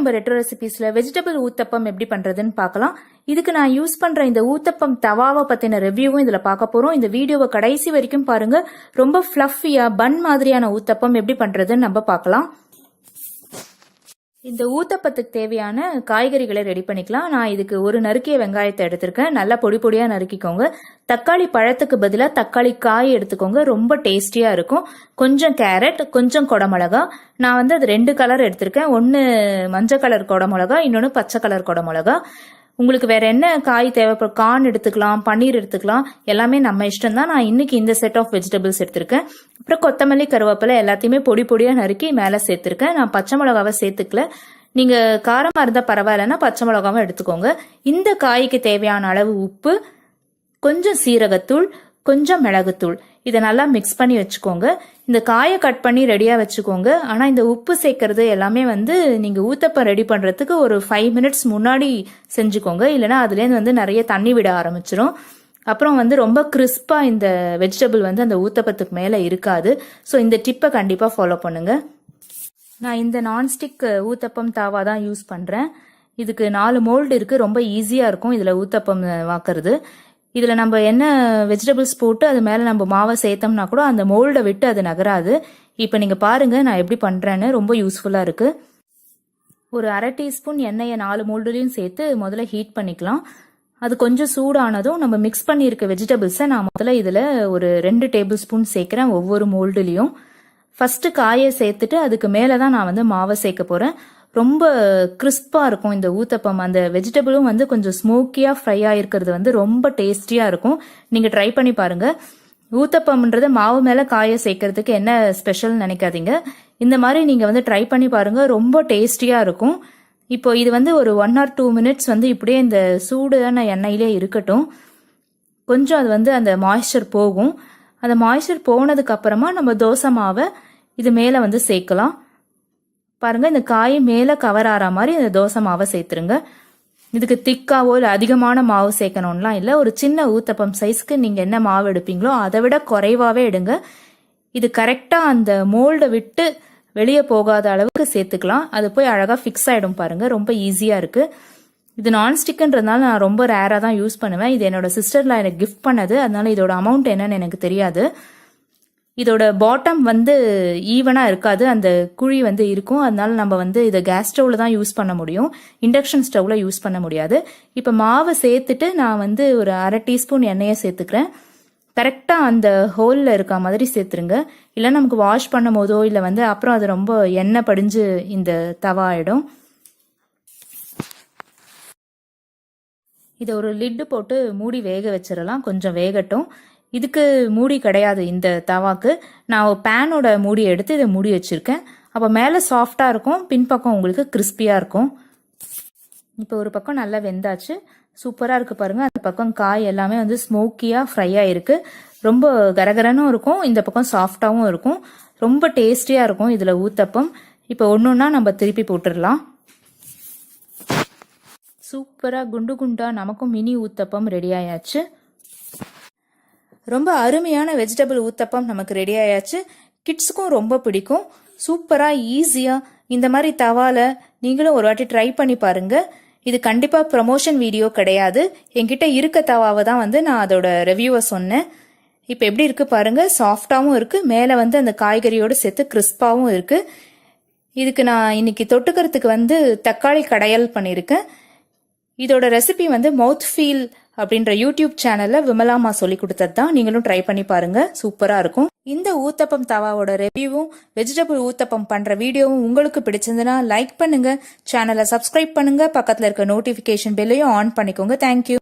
நம்ம retro ரெசிபீஸ்ல vegetable uttapam எப்படி பண்றதுன்னு பார்க்கலாம். இதுக்கு நான் யூஸ் பண்ற இந்த ஊத்தப்பம் தவாவை பத்தின ரிவ்யூவும் இதுல பார்க்க போறோம். இந்த வீடியோவை கடைசி வரைக்கும் பாருங்க. ரொம்ப ஃபிளஃபியா பன் மாதிரியான ஊத்தப்பம் எப்படி பண்றதுன்னு நம்ம பார்க்கலாம். இந்த ஊத்தப்பத்துக்கு தேவையான காய்கறிகளை ரெடி பண்ணிக்கலாம். நான் இதுக்கு ஒரு நறுக்கிய வெங்காயத்தை எடுத்திருக்கேன். நல்லா பொடி பொடியா நறுக்கிக்கோங்க. தக்காளி பழத்துக்கு பதிலாக தக்காளி காய் எடுத்துக்கோங்க. ரொம்ப டேஸ்டியா இருக்கும். கொஞ்சம் கேரட், கொஞ்சம் கொடமிளகா. நான் அது 2 கலர் எடுத்திருக்கேன். ஒன்னு மஞ்சள் கலர் கொடமிளகா, இன்னொன்னு பச்சை கலர் கொடமிளகா. உங்களுக்கு வேற என்ன காய் தேவைப்படும், கார்ன் எடுத்துக்கலாம், பன்னீர் எடுத்துக்கலாம், எல்லாமே நம்ம இஷ்டம் தான். நான் இன்னைக்கு இந்த செட் ஆஃப் வெஜிடபிள்ஸ் எடுத்திருக்கேன். அப்புறம் கொத்தமல்லி, கருவேப்பிலை எல்லாத்தையுமே பொடி பொடியா நறுக்கி மேல சேர்த்திருக்கேன். நான் பச்சை மிளகாவை சேர்த்துக்கல. நீங்க காரமா இருந்தா பரவாயில்லன்னா பச்சை மிளகாவை எடுத்துக்கோங்க. இந்த காய்க்கு தேவையான அளவு உப்பு, கொஞ்சம் சீரகத்தூள், கொஞ்சம் மிளகுத்தூள், இதை நல்லா மிக்ஸ் பண்ணி வச்சுக்கோங்க. இந்த காயை கட் பண்ணி ரெடியா வச்சுக்கோங்க. ஆனா இந்த உப்பு சேர்க்கறது எல்லாமே நீங்க ஊத்தப்பம் ரெடி பண்றதுக்கு ஒரு 5 மினிட்ஸ் முன்னாடி செஞ்சுக்கோங்க. இல்லைன்னா அதுலேருந்து நிறைய தண்ணி விட ஆரம்பிச்சிடும். அப்புறம் ரொம்ப கிறிஸ்பா இந்த வெஜிடபிள் அந்த ஊத்தப்பத்துக்கு மேல இருக்காது. ஸோ இந்த டிப்பை கண்டிப்பா ஃபாலோ பண்ணுங்க. நான் இந்த நான்ஸ்டிக் ஊத்தப்பம் தாவா தான் யூஸ் பண்றேன். இதுக்கு 4 மோல்டு இருக்கு. ரொம்ப ஈஸியா இருக்கும் இதுல ஊத்தப்பம் வாக்குறது. இதுல நம்ம என்ன வெஜிடபிள்ஸ் போட்டு அது மேல நம்ம மாவை சேர்த்தோம்னா கூட அந்த மோல்டை விட்டு அது நகராது. இப்ப நீங்க பாருங்க நான் எப்படி பண்றேன்னு. ரொம்ப யூஸ்ஃபுல்லா இருக்கு. ஒரு 1/2 டீஸ்பூன் எண்ணெயை 4 மோல்டுலையும் சேர்த்து முதல்ல ஹீட் பண்ணிக்கலாம். அது கொஞ்சம் சூடானதும் நம்ம மிக்ஸ் பண்ணியிருக்க வெஜிடபிள்ஸை நான் முதல்ல இதுல ஒரு 2 டேபிள் ஸ்பூன் சேர்க்கிறேன் ஒவ்வொரு மோல்டுலையும். ஃபர்ஸ்ட் காயை சேர்த்துட்டு அதுக்கு மேலதான் நான் மாவை சேர்க்க போறேன். ரொம்ப கிறிஸ்பா இருக்கும் இந்த ஊத்தப்பம். அந்த வெஜிடபிளும் கொஞ்சம் ஸ்மோக்கியா ஃப்ரை ஆயிருக்கிறது ரொம்ப டேஸ்டியா இருக்கும். நீங்க ட்ரை பண்ணி பாருங்க. ஊத்தப்பம்ன்றது மாவு மேல காயை சேர்க்கறதுக்கு என்ன ஸ்பெஷல் நினைக்காதீங்க. இந்த மாதிரி நீங்க ட்ரை பண்ணி பாருங்க. ரொம்ப டேஸ்டியா இருக்கும். இப்போ இது ஒரு 1 or 2 மினிட்ஸ் இப்படியே இந்த சூடான எண்ணெயிலே இருக்கட்டும். கொஞ்சம் அது அந்த மாய்ஸ்சர் போகும். அந்த மாய்ஸ்சர் போனதுக்கு அப்புறமா நம்ம தோசை மாவை இது மேல சேர்க்கலாம். பாருங்க, இந்த காய் மேல கவர் ஆற மாதிரி இந்த தோசை மாவை சேர்த்துருங்க. இதுக்கு திக்காவோ இல்லை அதிகமான மாவு சேர்க்கணும்லாம் இல்லை. ஒரு சின்ன ஊத்தப்பம் சைஸ்க்கு நீங்க என்ன மாவு எடுப்பீங்களோ அதை விட குறைவாவே எடுங்க. இது கரெக்டா அந்த மோல்டை விட்டு வெளியே போகாத அளவுக்கு சேர்த்துக்கலாம். அது போய் அழகா ஃபிக்ஸ் ஆயிடும். பாருங்க, ரொம்ப ஈஸியா இருக்கு. இது நான்ஸ்டிக்ன்றதுனால நான் ரொம்ப ரேரா தான் யூஸ் பண்ணுவேன். இது என்னோட சிஸ்டர்ல எனக்கு கிஃப்ட் பண்ணது. அதனால இதோட அமௌண்ட் என்னன்னு எனக்கு தெரியாது. இதோட பாட்டம் ஈவனா இருக்காது. அந்த குழி இருக்கும். அதனால நம்ம இதை கேஸ் ஸ்டவ்ல தான் யூஸ் பண்ண முடியும். இண்டக்ஷன் ஸ்டவ்ல யூஸ் பண்ண முடியாது. இப்ப மாவை சேர்த்துட்டு நான் ஒரு 1/2 டீஸ்பூன் எண்ணெயை சேர்த்துக்கிறேன். கரெக்டா அந்த ஹோல்ல இருக்க மாதிரி சேர்த்துருங்க. இல்ல நமக்கு வாஷ் பண்ணும் போதோ இல்ல அப்புறம் அது ரொம்ப எண்ணெய் படிஞ்சு இந்த தவா ஆயிடும். இதை ஒரு லிட்டு போட்டு மூடி வேக வச்சிடலாம். கொஞ்சம் வேகட்டும். இதுக்கு மூடி கிடையாது இந்த தவாக்கு. நான் பேனோட மூடி எடுத்து இதை மூடி வச்சிருக்கேன். அப்போ மேலே சாஃப்டா இருக்கும், பின்பக்கம் உங்களுக்கு கிறிஸ்பியா இருக்கும். இப்போ ஒரு பக்கம் நல்லா வெந்தாச்சு. சூப்பரா இருக்கு பாருங்க. அந்த பக்கம் காய் எல்லாமே ஸ்மோக்கியா ஃப்ரை ஆயிருக்கு. ரொம்ப கரகரனும் இருக்கும், இந்த பக்கம் சாஃப்டாவும் இருக்கும். ரொம்ப டேஸ்டியா இருக்கும் இதுல ஊத்தப்பம். இப்போ ஒன்னொன்னா நம்ம திருப்பி போட்டுடலாம். சூப்பரா குண்டு குண்டா நமக்கும் மினி ஊத்தப்பம் ரெடி ஆயாச்சு. ரொம்ப அருமையான வெஜிடபிள் ஊத்தப்பம் நமக்கு ரெடி ஆயாச்சு. கிட்ஸுக்கும் ரொம்ப பிடிக்கும். சூப்பரா ஈஸியா இந்த மாதிரி தவால நீங்களும் ஒரு வாட்டி ட்ரை பண்ணி பாருங்க. இது கண்டிப்பா ப்ரமோஷன் வீடியோ கிடையாது. என்கிட்ட இருக்க தவாவை தான் நான் அதோட ரிவ்யூவை சொன்னேன். இப்ப எப்படி இருக்கு பாருங்க. சாஃப்டாவும் இருக்கு, மேல அந்த காய்கறியோட சேர்த்து கிறிஸ்பாவும் இருக்கு. இதுக்கு நான் இன்னைக்கு தொட்டுக்கிறதுக்கு தக்காளி கடையல் பண்ணிருக்கேன். இதோட ரெசிபி மவுத் ஃபீல் அப்படின்ற யூடியூப் சேனல்ல விமலாமா சொல்லி கொடுத்தது தான். நீங்களும் ட்ரை பண்ணி பாருங்க. சூப்பரா இருக்கும். இந்த ஊத்தப்பம் தவாவோட ரிவ்யூவும் வெஜிடபிள் ஊத்தப்பம் பண்ற வீடியோவும் உங்களுக்கு பிடிச்சிருந்ததுன்னா லைக் பண்ணுங்க, சேனலை சப்ஸ்கிரைப் பண்ணுங்க, பக்கத்துல இருக்க நோட்டிபிகேஷன் பெல்லையும் ஆன் பண்ணிக்கோங்க. தேங்க்யூ.